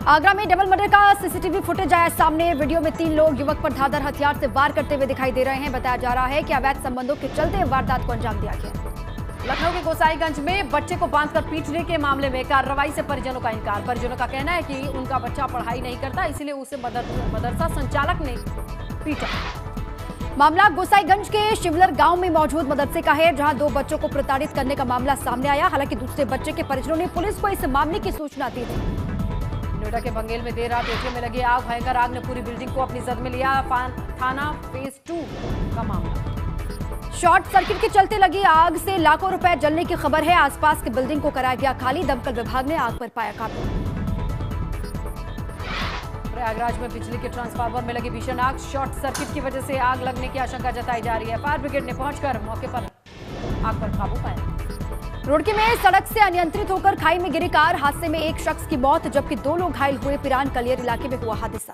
आगरा में double murder का CCTV footage आया सामने। वीडियो में 3 लोग युवक पर धारदार हथियार से वार करते हुए दिखाई दे रहे हैं। बताया जा रहा है कि अवैध संबंधों के चलते वारदात को अंजाम दिया गया। लखनऊ के गोसाईगंज में बच्चे को बांधकर पीटने के मामले में कार्रवाई से परिजनों का इनकार। परिजनों का कहना है कि उनका बच्चा पढ़ाई नहीं करता, इसलिए उसे मदरसा संचालक ने पीटा। मामला गोसाईगंज के शिवलर गांव में मौजूद मदरसे का है, जहां 2 बच्चों को प्रताड़ित करने का मामला सामने आया। हालांकि दूसरे बच्चे के परिजनों ने पुलिस को इस मामले की सूचना दी थी। नोएडा के बंगेल में देर रात एटीएम में लगी आग, भयंकर आग ने पूरी बिल्डिंग को अपनी जद में लिया। थाना फेज 2 का मामला। शॉर्ट सर्किट के चलते लगी आग से लाखों रुपए जलने की खबर है। आसपास की बिल्डिंग को कराया गया खाली। दमकल विभाग ने आग पर पाया काबू। प्रयागराज में बिजली के ट्रांसफार्मर में लगी भीषण आग। शॉर्ट सर्किट की वजह से आग लगने की आशंका जताई जा रही है। फायर ब्रिगेड ने पहुंचकर मौके पर आग पर काबू पाया। रुड़की में सड़क से अनियंत्रित होकर खाई में गिरी कार। हादसे में एक शख्स की मौत जबकि 2 लोग घायल हुए। पिरान कलियर इलाके में हुआ हादसा।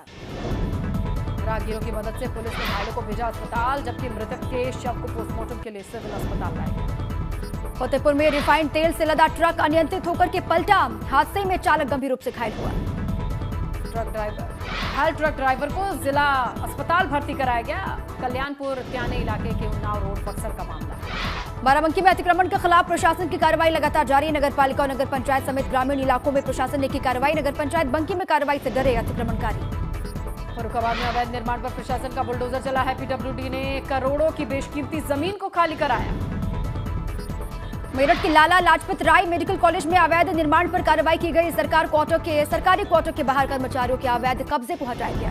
राहगीरों की मदद से पुलिस ने घायलों को भेजा अस्पताल, जबकि मृतक के शव को पोस्टमार्टम के लिए सिविल अस्पताल लाया गया। फतेहपुर में रिफाइंड तेल से लदा ट्रक अनियंत्रित होकर के पलटा। हादसे में चालक गंभीर रूप से घायल हुआ। ट्रक ड्राइवर को जिला अस्पताल भर्ती कराया गया। कल्याणपुर त्याने इलाके के उन्नाव रोड बक्सर का मामला। बाराबंकी में अतिक्रमण के खिलाफ प्रशासन की कार्रवाई लगातार जारी। नगर पालिका और नगर पंचायत समेत ग्रामीण इलाकों में प्रशासन ने की कार्रवाई। नगर पंचायत बंकी में कार्रवाई से डरे अतिक्रमणकारी। फर्रुखाबाद में अवैध निर्माण पर प्रशासन का बुलडोजर चला है। पीडब्ल्यूडी ने करोड़ों की बेशकीमती जमीन को खाली कराया। मेरठ के लाला लाजपत राय मेडिकल कॉलेज में अवैध निर्माण पर कार्रवाई की गई। सरकारी क्वार्टर के बाहर कर्मचारियों के अवैध कब्जे को हटाया गया।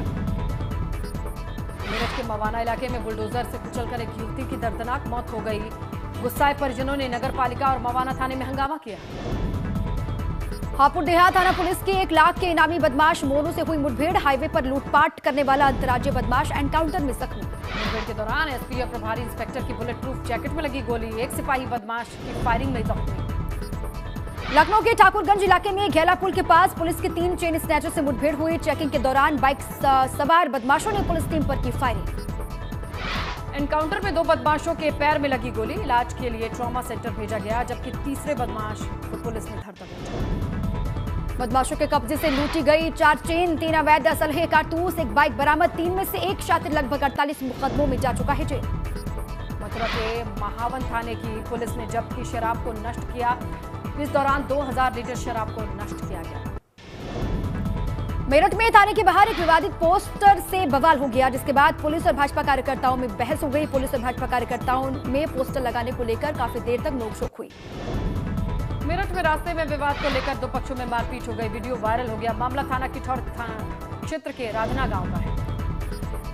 मेरठ के मवाना इलाके में बुलडोजर से कुचलकर एक युवती की दर्दनाक मौत हो गई। गुस्साए परिजनों ने नगर पालिका और मवाना थाने में हंगामा किया। हापुड़ देहात थाना पुलिस के 1 लाख के इनामी बदमाश मोनू से हुई मुठभेड़। हाईवे पर लूटपाट करने वाला अंतर्राज्यीय बदमाश एनकाउंटर में जख्मी। मुठभेड़ के दौरान एसपी और प्रभारी इंस्पेक्टर की बुलेट प्रूफ जैकेट में लगी गोली। एक सिपाही बदमाश की फायरिंग में जख्मी। लखनऊ के ठाकुरगंज इलाके में घेला पुल के पास पुलिस की 3 चेन स्नैचर से मुठभेड़ हुई। चेकिंग के दौरान बाइक सवार बदमाशों ने पुलिस टीम पर की फायरिंग। एनकाउंटर में 2 बदमाशों के पैर में लगी गोली। इलाज के लिए ट्रॉमा सेंटर भेजा गया, जबकि तीसरे बदमाश को पुलिस ने धर दबोचा। बदमाशों के कब्जे से लूटी गई 4 चेन, 3 अवैध असलहे, कारतूस, 1 बाइक बरामद। 3 में से 1 शातिर लगभग 48 मुकदमों में जा चुका है जेल। मथुरा के महावन थाने की पुलिस ने जब्त की शराब को नष्ट किया। इस दौरान 2000 लीटर शराब को नष्ट किया गया। मेरठ में थाने के बाहर एक विवादित पोस्टर से बवाल हो गया, जिसके बाद पुलिस और भाजपा कार्यकर्ताओं में बहस हो गई। पुलिस और भाजपा कार्यकर्ताओं में पोस्टर लगाने को लेकर काफी देर तक नोकझोंक हुई। मेरठ में रास्ते में विवाद को लेकर 2 पक्षों में मारपीट हो गई। वीडियो वायरल हो गया। मामला थाना किठौर थाना क्षेत्र के राधना गांव का है।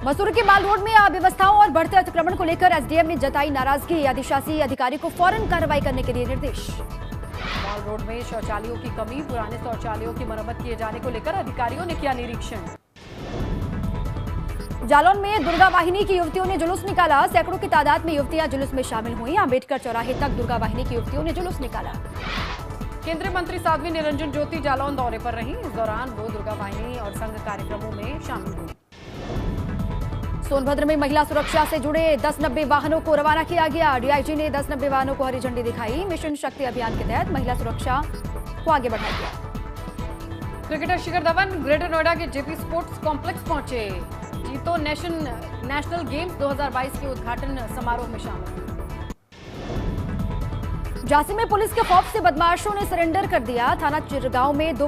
मसूरी के माल रोड में अव्यवस्थाओं और बढ़ते अतिक्रमण को लेकर एसडीएम ने जताई नाराजगी। अधिशासी अधिकारी को फौरन कार्रवाई करने के दिए निर्देश। माल रोड में शौचालयों की कमी, पुराने शौचालयों की मरम्मत किए जाने को लेकर अधिकारियों ने किया निरीक्षण। जालौन में दुर्गा वाहिनी की युवतियों ने जुलूस निकाला। सैकड़ों की तादाद में युवतियां जुलूस में शामिल हुई। अंबेडकर चौराहे तक दुर्गा वाहिनी की युवतियों ने जुलूस निकाला। केंद्रीय मंत्री साध्वी निरंजन ज्योति जालौन दौरे पर रहीं। इस दौरान वो दुर्गा वाहिनी और संघ कार्यक्रमों में शामिल हुई। सोनभद्र में महिला सुरक्षा से जुड़े 1090 वाहनों को रवाना किया गया। डीआईजी ने 1090 वाहनों को हरी झंडी दिखाई। मिशन शक्ति अभियान के तहत महिला सुरक्षा को आगे बढ़ाया गया। क्रिकेटर शिखर धवन ग्रेटर नोएडा के जेपी स्पोर्ट्स कॉम्प्लेक्स पहुंचे। जीतो नेशनल गेम्स 2022 के उद्घाटन समारोह में शामिल। झांसी में पुलिस के खौफ से बदमाशों ने सरेंडर कर दिया। थाना चिरगांव में 2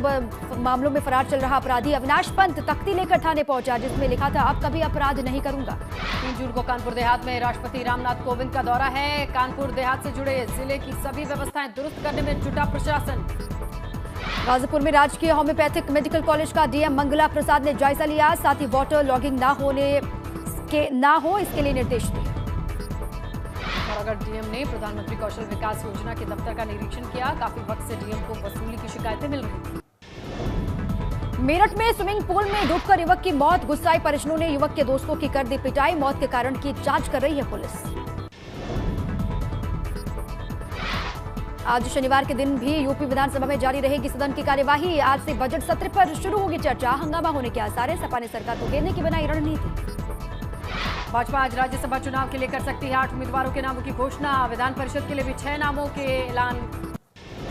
मामलों में फरार चल रहा अपराधी अविनाश पंत तख्ती लेकर थाने पहुंचा, जिसमें लिखा था अब कभी अपराध नहीं करूंगा। 3 जून को कानपुर देहात में राष्ट्रपति रामनाथ कोविंद का दौरा है। कानपुर देहात से जुड़े जिले की सभी व्यवस्थाएं दुरुस्त करने में जुटा प्रशासन। गाजीपुर में राजकीय होम्योपैथिक मेडिकल कॉलेज का डीएम मंगला प्रसाद ने जायजा लिया। साथ ही वाटर लॉगिंग ना हो इसके लिए निर्देश दिए। पिथौरागढ़ डीएम ने प्रधानमंत्री कौशल विकास योजना के दफ्तर का निरीक्षण किया। काफी वक्त से डीएम को वसूली की शिकायतें मिल रही थी। मेरठ में स्विमिंग पूल में डूबकर युवक की मौत। गुस्साए परिजनों ने युवक के दोस्तों की कर दी पिटाई। मौत के कारण की जांच कर रही है पुलिस। आज शनिवार के दिन भी यूपी विधानसभा में जारी रहेगी सदन की कार्यवाही। आज से बजट सत्र पर शुरू होगी चर्चा। हंगामा होने के आसार है। सपा ने सरकार को घेरने की बनाई रणनीति। भाजपा आज राज्यसभा चुनाव के लिए कर सकती है 8 उम्मीदवारों के नामों की घोषणा। विधान परिषद के लिए भी 6 नामों के ऐलान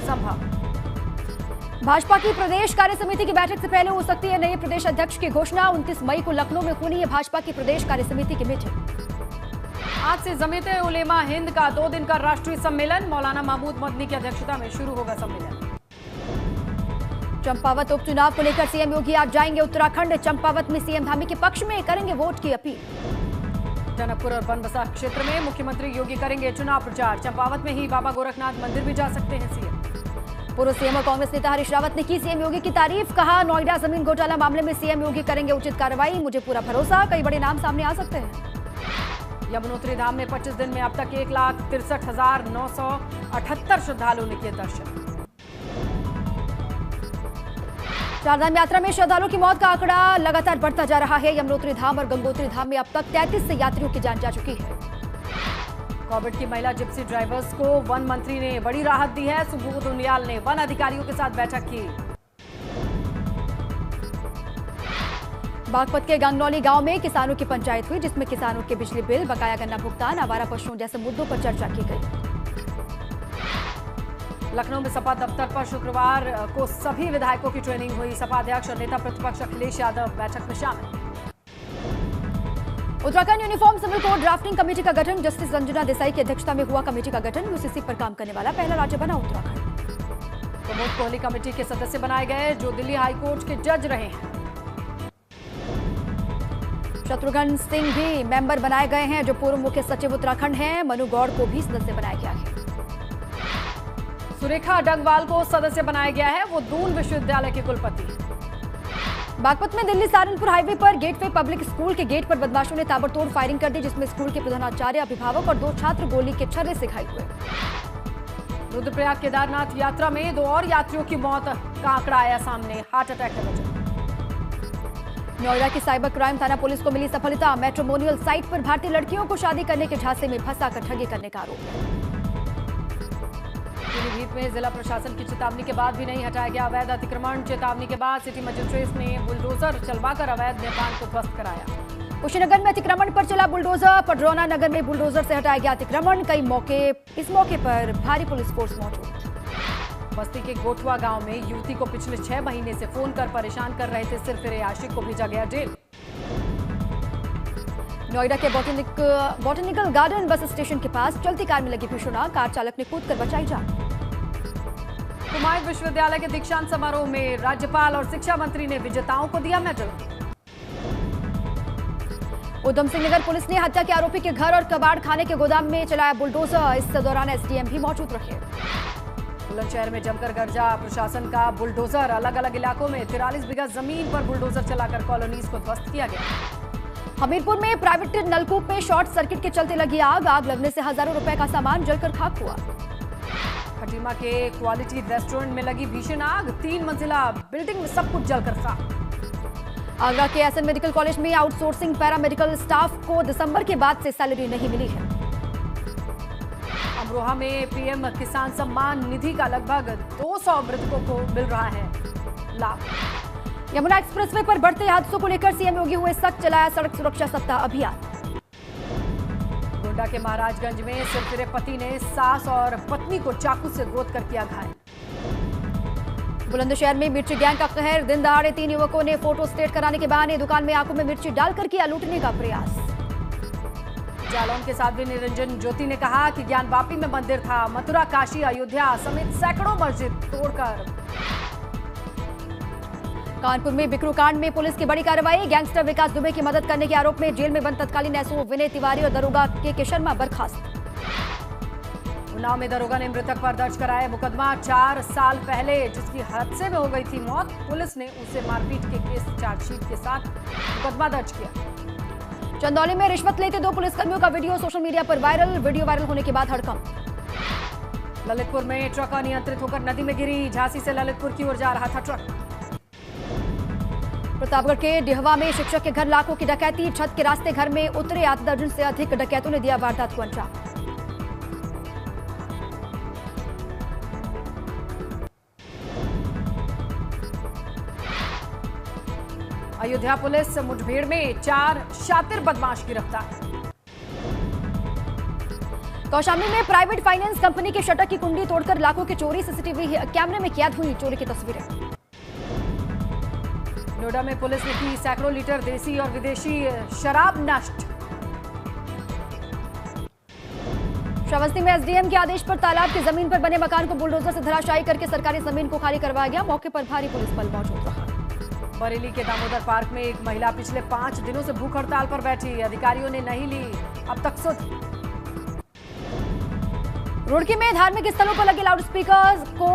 संभव। भाजपा की प्रदेश कार्य समिति की बैठक से पहले हो सकती है नए प्रदेश अध्यक्ष की घोषणा। 29 मई को लखनऊ में होनी है भाजपा की प्रदेश कार्य समिति की मीटिंग। आज से जमीयते उलेमा हिंद का 2 दिन का राष्ट्रीय सम्मेलन मौलाना महमूद मदनी की अध्यक्षता में शुरू होगा सम्मेलन। चंपावत उपचुनाव को लेकर सीएम योगी आज जाएंगे उत्तराखंड। चंपावत में सीएम धामी के पक्ष में करेंगे वोट की अपील। टनकपुर और बनबसा क्षेत्र में मुख्यमंत्री योगी करेंगे चुनाव प्रचार। चंपावत में ही बाबा गोरखनाथ मंदिर भी जा सकते हैं सीएम। पूर्व सीएम और कांग्रेस नेता हरीश रावत ने की सीएम योगी की तारीफ। कहा, नोएडा जमीन घोटाला मामले में सीएम योगी करेंगे उचित कार्रवाई। मुझे पूरा भरोसा, कई बड़े नाम सामने आ सकते हैं। यमुनोत्री धाम में 25 दिन में अब तक 1,63,978 श्रद्धालुओं ने किए दर्शन। चारधाम यात्रा में श्रद्धालुओं की मौत का आंकड़ा लगातार बढ़ता जा रहा है। यमुनोत्री धाम और गंगोत्री धाम में अब तक 33 से यात्रियों की जान जा चुकी है। कोविड की महिला जिप्सी ड्राइवर्स को वन मंत्री ने बड़ी राहत दी है। सुबोध उनियाल ने वन अधिकारियों के साथ बैठक की। बागपत के गंगनौली गांव में किसानों की पंचायत हुई, जिसमें किसानों के बिजली बिल, बकाया गन्ना भुगतान, आवारा पशुओं जैसे मुद्दों पर चर्चा की गई। लखनऊ में सपा दफ्तर पर शुक्रवार को सभी विधायकों की ट्रेनिंग हुई। सपा अध्यक्ष और नेता प्रतिपक्ष अखिलेश यादव बैठक में शामिल। Uttarakhand uniform civil code drafting committee का गठन। जस्टिस संजना देसाई की अध्यक्षता में हुआ कमेटी का गठन। यूसीसी पर काम करने वाला पहला राज्य बना उत्तराखंड। प्रमोद कोहली कमेटी के सदस्य बनाए गए, जो दिल्ली हाईकोर्ट के जज रहे हैं। शत्रुघ्न सिंह भी मेंबर बनाए गए हैं, जो पूर्व मुख्य सचिव उत्तराखंड हैं। मनु गौड़ को भी सदस्य बनाया गया है। सुरेखा डंगवाल को सदस्य बनाया गया है, वो दून विश्वविद्यालय के कुलपति हैं। बागपत में दिल्ली सहारनपुर हाईवे पर गेटवे पब्लिक स्कूल के गेट पर बदमाशों ने ताबड़तोड़ फायरिंग कर दी, जिसमें स्कूल के प्रधानाचार्य, अभिभावक और 2 छात्र गोली के छर्रे से घायल हुए। रुद्रप्रयाग केदारनाथ यात्रा में 2 और यात्रियों की मौत का आंकड़ा आया सामने, हार्ट अटैक के वजह। नोएडा की साइबर क्राइम थाना पुलिस को मिली सफलता। मैट्रिमोनियल साइट पर भारतीय लड़कियों को शादी करने के झांसे में फंसाकर ठगी करने का आरोप। पीलीभीत में जिला प्रशासन की चेतावनी के बाद भी नहीं हटाया गया अवैध अतिक्रमण। चेतावनी के बाद सिटी मजिस्ट्रेट ने बुलडोजर चलवाकर अवैध निर्माण को ध्वस्त कराया। कुशीनगर में अतिक्रमण पर चला बुलडोजर। पडरौना नगर में बुलडोजर से हटाया गया अतिक्रमण। इस मौके पर भारी पुलिस फोर्स मौजूद। बस्ती के गोठवा गांव में युवती को पिछले 6 महीने से फोन कर परेशान कर रहे थे सिरफिरे आशिक को भेजा गया जेल। नोएडा के बॉटनिकल गार्डन बस स्टेशन के पास चलती कार में लगी भीषण आग। कार चालक ने कूदकर बचाई जान। कुमाऊं विश्वविद्यालय के दीक्षांत समारोह में राज्यपाल और शिक्षा मंत्री ने विजेताओं को दिया मेडल। उधम सिंह नगर पुलिस ने हत्या के आरोपी के घर और कबाड़ खाने के गोदाम में चलाया बुलडोजर। इस दौरान एसडीएम भी मौजूद रहे। बुलंदशहर में जमकर गरजा प्रशासन का बुलडोजर। अलग अलग इलाकों में 43 बीघा जमीन पर बुलडोजर चलाकर कॉलोनीज को ध्वस्त किया गया। हमीरपुर में प्राइवेट नलकूप में शॉर्ट सर्किट के चलते लगी आग। आग लगने से हजारों रुपए का सामान जलकर खाक हुआ। खटीमा के क्वालिटी रेस्टोरेंट में लगी भीषण आग। 3 मंजिला बिल्डिंग में सब कुछ जलकर खाक। आगरा के एसएन मेडिकल कॉलेज में आउटसोर्सिंग पैरामेडिकल स्टाफ को दिसंबर के बाद से सैलरी नहीं मिली है। अमरोहा में पीएम किसान सम्मान निधि का लगभग 200 मृतकों को मिल रहा है लाभ। यमुना एक्सप्रेसवे पर बढ़ते हादसों को लेकर सीएम योगी हुए सख्त। चलाया सड़क सुरक्षा सप्ताह अभियान। गोंडा के महाराजगंज में सिरफिरे पति ने सास और पत्नी को चाकू से गोदकर किया घायल। बुलंदशहर में मिर्ची गैंग का कहर। दिन दहाड़े 3 युवकों ने फोटो स्टेट कराने के बहाने दुकान में आंखों में मिर्ची डालकर किया लूटने का प्रयास। जालौन के साध्वी निरंजन ज्योति ने कहा कि ज्ञानवापी में मंदिर था, मथुरा, काशी, अयोध्या समेत सैकड़ों मस्जिद तोड़कर। कानपुर में बिकरू कांड में पुलिस की बड़ी कार्रवाई। गैंगस्टर विकास दुबे की मदद करने के आरोप में जेल में बंद तत्कालीन एसओ विनय तिवारी और दरोगा के शर्मा बर्खास्त। उन्नाव में दरोगा ने मृतक पर दर्ज कराया मुकदमा। 4 साल पहले जिसकी हादसे में हो गई थी मौत, पुलिस ने उसे मारपीट के केस चार्जशीट के साथ मुकदमा दर्ज किया। चंदौली में रिश्वत लेते 2 पुलिसकर्मियों का वीडियो सोशल मीडिया पर वायरल। वीडियो वायरल होने के बाद हड़कंप। ललितपुर में ट्रक अनियंत्रित होकर नदी में गिरी। झांसी से ललितपुर की ओर जा रहा था ट्रक। प्रतापगढ़ के डिहवा में शिक्षक के घर लाखों की डकैती। छत के रास्ते घर में उतरे 8 दर्जन से अधिक डकैतों ने दिया वारदात को अंजाम। अयोध्या पुलिस मुठभेड़ में 4 शातिर बदमाश गिरफ्तार। कौशाम्बी में प्राइवेट फाइनेंस कंपनी के शटर की कुंडी तोड़कर लाखों की चोरी, सीसीटीवी कैमरे में कैद हुई चोरी की तस्वीरें। नोएडा में पुलिस ने की सैकड़ों लीटर देसी और विदेशी शराब नष्ट। श्रावस्ती में एसडीएम के आदेश पर तालाब की जमीन पर बने मकान को बुलडोजर से धराशायी करके सरकारी जमीन को खाली करवाया गया। मौके पर भारी पुलिस बल मौजूद रहा। बरेली के दामोदर पार्क में एक महिला पिछले 5 दिनों से भूख हड़ताल पर बैठी, अधिकारियों ने नहीं ली अब तक सुध। रुड़की में धार्मिक स्थलों पर लगे लाउडस्पीकर को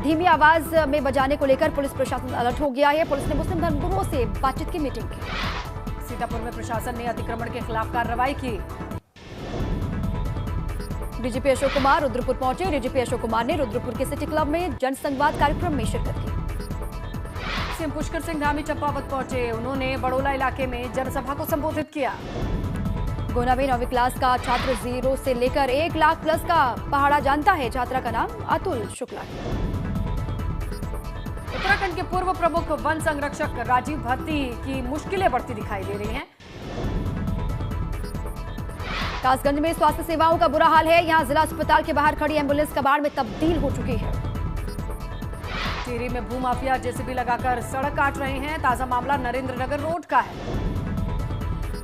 धीमी आवाज में बजाने को लेकर पुलिस प्रशासन अलर्ट हो गया है। पुलिस ने मुस्लिम धर्मगुरुओं से बातचीत की मीटिंग की। सीतापुर में प्रशासन ने अतिक्रमण के खिलाफ कार्रवाई की। डीजीपी अशोक कुमार रुद्रपुर पहुंचे। डीजीपी अशोक कुमार ने रुद्रपुर के सिटी क्लब में जनसंवाद कार्यक्रम में शिरकत की। सीएम पुष्कर सिंह धामी चंपावत पहुंचे। उन्होंने बड़ोला इलाके में जनसभा को संबोधित किया। गोना में 9वीं क्लास का छात्र 0 से लेकर 1 लाख प्लस का पहाड़ा जानता है। छात्रा का नाम अतुल शुक्ला है। उत्तराखंड के पूर्व प्रमुख वन संरक्षक राजीव भट्टी की मुश्किलें बढ़ती दिखाई दे रही हैं। कासगंज में स्वास्थ्य सेवाओं का बुरा हाल है। यहां जिला अस्पताल के बाहर खड़ी एम्बुलेंस कबाड़ में तब्दील हो चुकी है। टिहरी में भूमाफिया जेसीबी लगाकर सड़क काट रहे हैं। ताजा मामला नरेंद्र नगर रोड का है।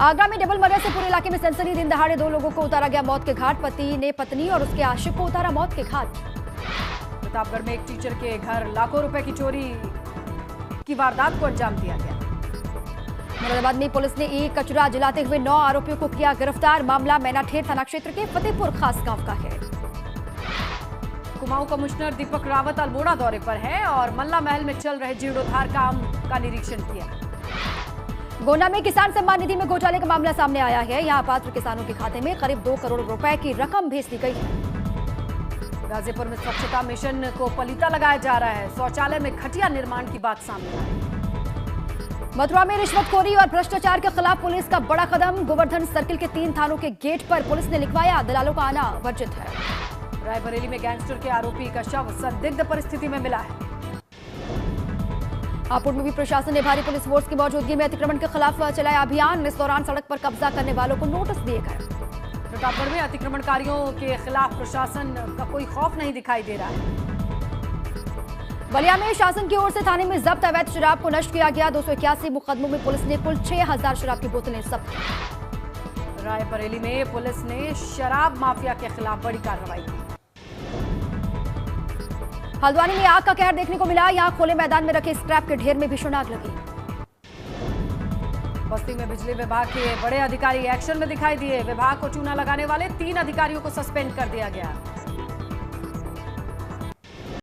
आगरा में डबल मर्डर से पूरे इलाके में सनसनी। दिन दहाड़े 2 लोगों को उतारा गया मौत के घाट। पति ने पत्नी और उसके आशिक को उतारा मौत के घाट। प्रतापगढ़ में एक टीचर के घर लाखों रुपए की चोरी की वारदात को अंजाम दिया गया। मुरादाबाद में पुलिस ने एक कचरा जलाते हुए 9 आरोपियों को किया गिरफ्तार। मामला मैनाठेर थाना क्षेत्र के फतेहपुर खास गांव का है। कुमाऊं कमिश्नर दीपक रावत अल्मोड़ा दौरे पर है और मल्ला महल में चल रहे जीर्णोद्धार काम का निरीक्षण किया। गोंडा में किसान सम्मान निधि में घोटाले का मामला सामने आया है। यहां पात्र किसानों के खाते में करीब 2 करोड़ रुपए की रकम भेज दी गई है। गाजीपुर में स्वच्छता मिशन को पलीता लगाया जा रहा है। शौचालय में खटिया निर्माण की बात सामने आई। मथुरा में रिश्वतखोरी और भ्रष्टाचार के खिलाफ पुलिस का बड़ा कदम। गोवर्धन सर्किल के 3 थानों के गेट पर पुलिस ने लिखवाया दलालों का आना वर्जित है। रायबरेली में गैंगस्टर के आरोपी का शव संदिग्ध परिस्थिति में मिला है। हापुड़ में भी प्रशासन ने भारी पुलिस फोर्स की मौजूदगी में अतिक्रमण के खिलाफ चलाया अभियान। इस दौरान सड़क पर कब्जा करने वालों को नोटिस दिए गए। प्रतापगढ़ में अतिक्रमणकारियों के खिलाफ प्रशासन का कोई खौफ नहीं दिखाई दे रहा है। बलिया में शासन की ओर से थाने में जब्त अवैध शराब को नष्ट किया गया। 281 मुकदमों में पुलिस ने कुल 6000 शराब की बोतलें जब्त की। रायबरेली में पुलिस ने शराब माफिया के खिलाफ बड़ी कार्रवाई की। हल्द्वानी में आग का कहर देखने को मिला। यहां खुले मैदान में रखे स्क्रैप के ढेर में भीषण आग लगी। बस्ती में बिजली विभाग के बड़े अधिकारी एक्शन में दिखाई दिए। विभाग को चूना लगाने वाले 3 अधिकारियों को सस्पेंड कर दिया गया।